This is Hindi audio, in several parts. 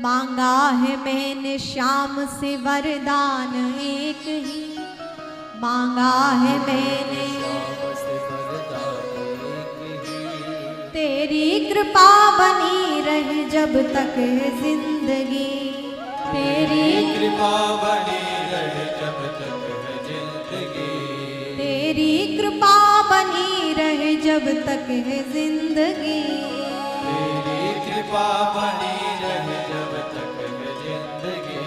मांगा है मैंने श्याम से वरदान एक ही, मांगा है मैंने श्याम से वरदान एक ही। तेरी कृपा बनी रहे जब तक है जिंदगी, तेरी कृपा बनी रहे जब तक है जिंदगी, तेरी कृपा बनी रहे जब तक है जिंदगी, तेरी कृपा बनी रहे जब तक है जिंदगी।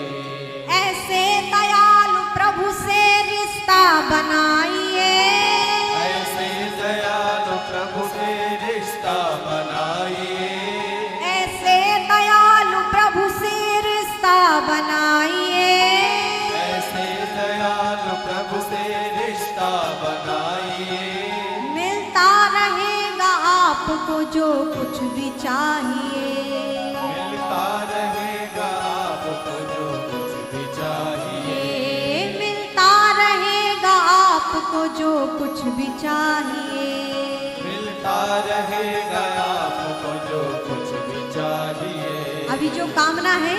ऐसे दयालु प्रभु से रिश्ता बनाइए, ऐसे दयालु प्रभु से रिश्ता बनाइए, ऐसे दयालु प्रभु से रिश्ता बनाइए, ऐसे दयालु प्रभु से रिश्ता बनाइए। मिलता रहेगा आपको जो कुछ भी चाहिए, मिलता रहेगा आपको जो कुछ भी चाहिए, मिलता रहेगा आपको जो कुछ भी चाहिए। मिलता रहेगा आपको जो कुछ भी चाहिए। अभी जो कामना है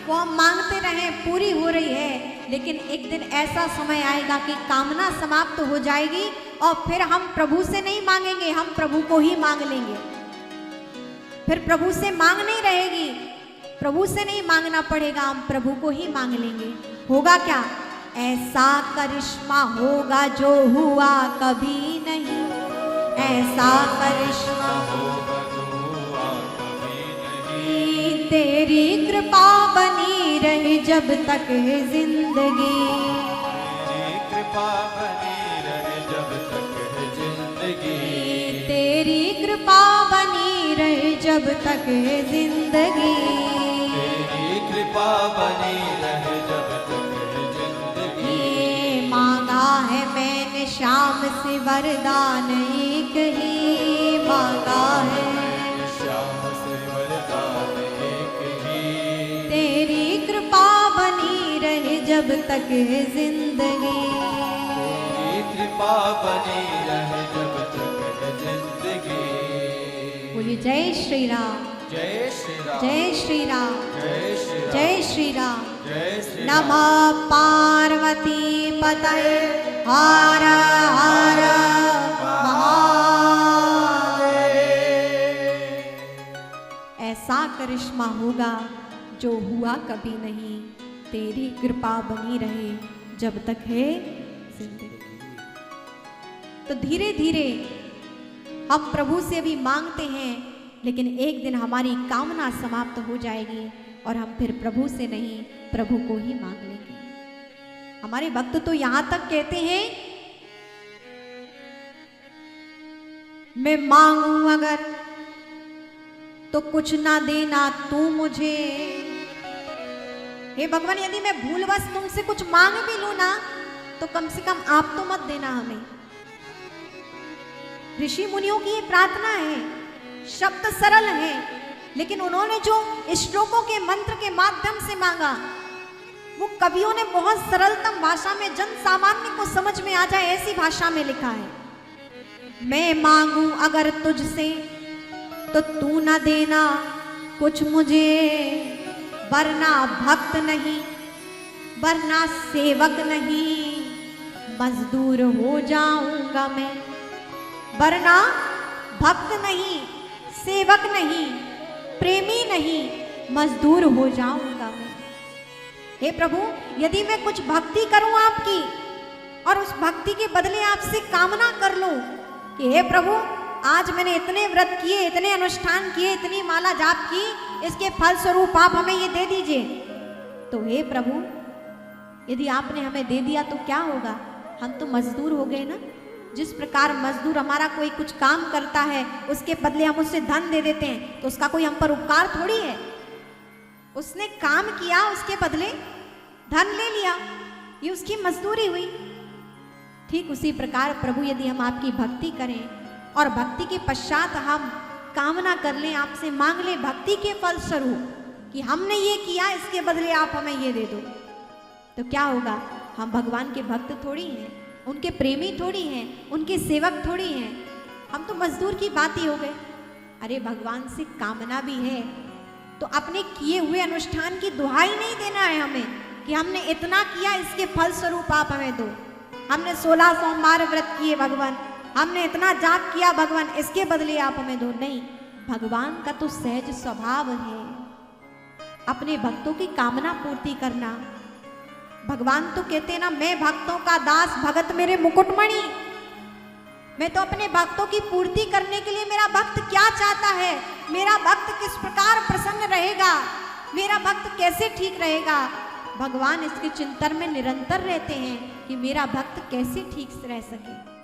वो हम मांगते रहें, पूरी हो रही है, लेकिन एक दिन ऐसा समय आएगा कि कामना समाप्त हो जाएगी और फिर हम प्रभु से नहीं मांगेंगे, हम प्रभु को ही मांग लेंगे। फिर प्रभु से मांग नहीं रहेगी, प्रभु से नहीं मांगना पड़ेगा, हम प्रभु को ही मांग लेंगे। होगा क्या? ऐसा करिश्मा होगा जो हुआ कभी नहीं, ऐसा करिश्मा होगा जो हुआ कभी नहीं, तेरी कृपा बनी रहे जब तक है जिंदगी, तेरी कृपा बनी रहे जब तक है जिंदगी, तेरी कृपा बनी रहे जब तक है जिंदगी। तेरी कृपा बनी रहे जब तक है जिंदगी। ये मांगा है मैंने श्याम से वरदान एक ही, मांगा है श्याम से वरदान एक ही, तेरी कृपा बनी रहे जब तक है जिंदगी। तेरी कृपा बनी रहे जब तक है जिंदगी। बोलिए जय श्री राम, जय श्री राम, जय श्री राम, जय श्री राम, जय श्री राम। जय श्री राम। नमः पार्वती पतये हर हर महादेव। ऐसा करिश्मा होगा जो हुआ कभी नहीं, तेरी कृपा बनी रहे जब तक है जिंदगी। तो धीरे धीरे हम प्रभु से भी मांगते हैं, लेकिन एक दिन हमारी कामना समाप्त हो जाएगी और हम फिर प्रभु से नहीं, प्रभु को ही मांग लेंगे। हमारे भक्त तो यहां तक कहते हैं, मैं मांगू अगर तो कुछ ना देना तू मुझे। हे भगवान, यदि मैं भूलवश तुमसे कुछ मांग भी लूं ना, तो कम से कम आप तो मत देना हमें। ऋषि मुनियों की ये प्रार्थना है, शब्द सरल है, लेकिन उन्होंने जो श्लोकों के मंत्र के माध्यम से मांगा, वो कवियों ने बहुत सरलतम भाषा में जन सामान्य को समझ में आ जाए ऐसी भाषा में लिखा है। मैं मांगू अगर तुझसे तो तू न देना कुछ मुझे, वरना भक्त नहीं, वरना सेवक नहीं, मजदूर हो जाऊंगा मैं। वरना भक्त नहीं, सेवक नहीं, प्रेमी नहीं, मजदूर हो जाऊंगा मैं। हे प्रभु, यदि मैं कुछ भक्ति करूं आपकी और उस भक्ति के बदले आपसे कामना कर लूं कि हे प्रभु, आज मैंने इतने व्रत किए, इतने अनुष्ठान किए, इतनी माला जाप की, इसके फल स्वरूप आप हमें ये दे दीजिए, तो हे प्रभु, यदि आपने हमें दे दिया तो क्या होगा? हम तो मजदूर हो गए ना। जिस प्रकार मजदूर हमारा कोई कुछ काम करता है, उसके बदले हम उससे धन दे देते हैं, तो उसका कोई हम पर उपकार थोड़ी है। उसने काम किया, उसके बदले धन ले लिया, ये उसकी मजदूरी हुई। ठीक उसी प्रकार प्रभु, यदि हम आपकी भक्ति करें और भक्ति के पश्चात हम कामना कर लें, आपसे मांग लें भक्ति के फल स्वरूप कि हमने ये किया, इसके बदले आप हमें ये दे दो, तो क्या होगा? हम भगवान के भक्त थोड़ी हैं, उनके प्रेमी थोड़ी हैं, उनके सेवक थोड़ी हैं, हम तो मजदूर की बात ही हो गए। अरे भगवान से कामना भी है तो अपने किए हुए अनुष्ठान की दुहाई नहीं देना है हमें कि हमने इतना किया, इसके फल स्वरूप आप हमें दो। हमने 16 सोमवार व्रत किए भगवान, हमने इतना जाप किया भगवान, इसके बदले आप हमें दो। नहीं, भगवान का तो सहज स्वभाव है अपने भक्तों की कामना पूर्ति करना। भगवान तो कहते हैं ना, मैं भक्तों का दास, भगत मेरे मुकुटमणि। मैं तो अपने भक्तों की पूर्ति करने के लिए, मेरा भक्त क्या चाहता है, मेरा भक्त किस प्रकार प्रसन्न रहेगा, मेरा भक्त कैसे ठीक रहेगा, भगवान इसके चिंतन में निरंतर रहते हैं कि मेरा भक्त कैसे ठीक रह सके।